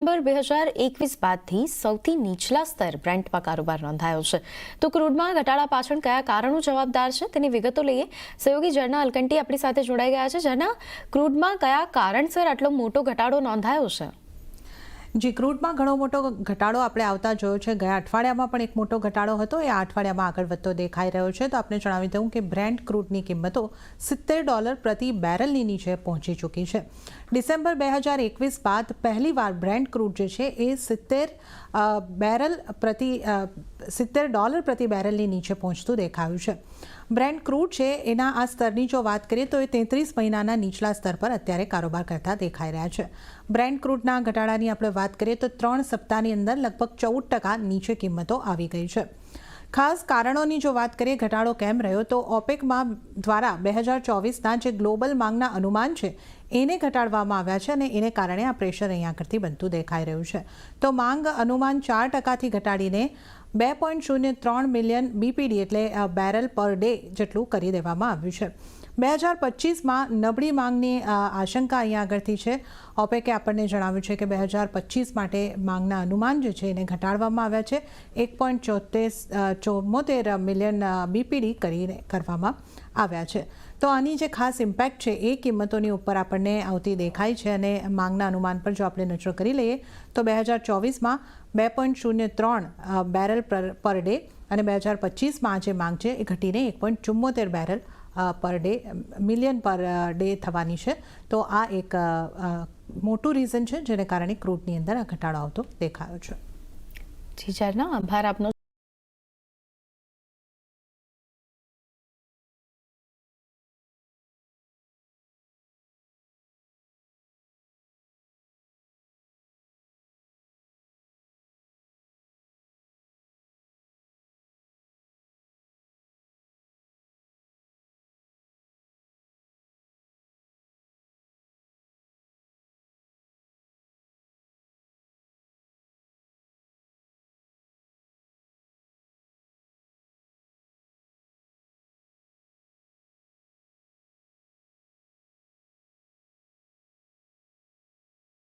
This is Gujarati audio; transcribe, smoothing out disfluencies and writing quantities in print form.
નવેમ્બર 2021 બાદથી સૌથી નીચલા સ્તર બ્રેન્ટમાં કારોબાર નોંધાયો છે. તો ક્રૂડમાં ઘટાડા પાછળ કયા કારણો જવાબદાર છે તેની વિગતો લઈએ. સહયોગી ઝરણા અલકંટી આપણી સાથે જોડાઈ ગયા છે. ઝરણા, ક્રૂડમાં કયા કારણસર આટલો મોટો ઘટાડો નોંધાયો છે? જી, ક્રૂડમાં ઘણો મોટો ઘટાડો આપણે આવતા જોયો છે. ગયા અઠવાડિયામાં પણ એક મોટો ઘટાડો હતો, એ આ અઠવાડિયામાં આગળ વધતો દેખાઈ રહ્યો છે. તો આપણે જણાવી દઉં કે બ્રેન્ટ ક્રૂડની કિંમતો $70 પ્રતિ બેરલની નીચે પહોંચી ચૂકી છે. ડિસેમ્બર 2021 બાદ પહેલીવાર બ્રેન્ટ ક્રૂડ જે છે એ $70 પ્રતિ બેરલની નીચે પહોંચતું દેખાયું છે. બ્રેન્ટ ક્રૂડ છે એના આ સ્તરની જો વાત કરીએ તો એ 33 મહિનાના નીચલા સ્તર પર અત્યારે કારોબાર કરતા દેખાઈ રહ્યા છે. બ્રેન્ટ ક્રૂડના ઘટાડાની આપણે વાત કરીએ તો 3 સપ્તાહની અંદર લગભગ 14% નીચે કિંમતો આવી ગઈ છે. ખાસ કારણોની જો વાત કરીએ ઘટાડો કેમ રહ્યો, તો ઓપેકમાં દ્વારા 2024ના જે ગ્લોબલ માંગના અનુમાન છે એને ઘટાડવામાં આવ્યા છે અને એને કારણે આ પ્રેશર અહીંયા આગળથી બનતું દેખાઈ રહ્યું છે. તો માંગ અનુમાન 4%થી ઘટાડીને 2.03 મિલિયન BPD એટલે બેરલ પર ડે જેટલું કરી દેવામાં આવ્યું છે. 2025માં નબળી માંગની આશંકા અહીંયા આગળથી છે. ઓપેકે આપણને જણાવ્યું છે કે 2025 માટે માંગના અનુમાન જે છે એને ઘટાડવામાં આવ્યા છે. 1.74 મિલિયન BPD કરવામાં આવ્યા છે. તો આની જે ખાસ ઇમ્પેક્ટ છે એ કિંમતોની ઉપર આપણને આવતી દેખાય છે. અને માંગના અનુમાન પર જો આપણે નજર કરી લઈએ તો 2024માં 2.03 બેરલ પર ડે અને 2025માં આ જે માંગ છે એ ઘટીને 1.74 barrel per day million per day થવાની છે. તો આ એક મોટું રીઝન છે જેને કારણે ક્રૂડની અંદર આ ઘટાડો આવતો દેખાયો છે. જી ઝરણા, આભાર આપનો.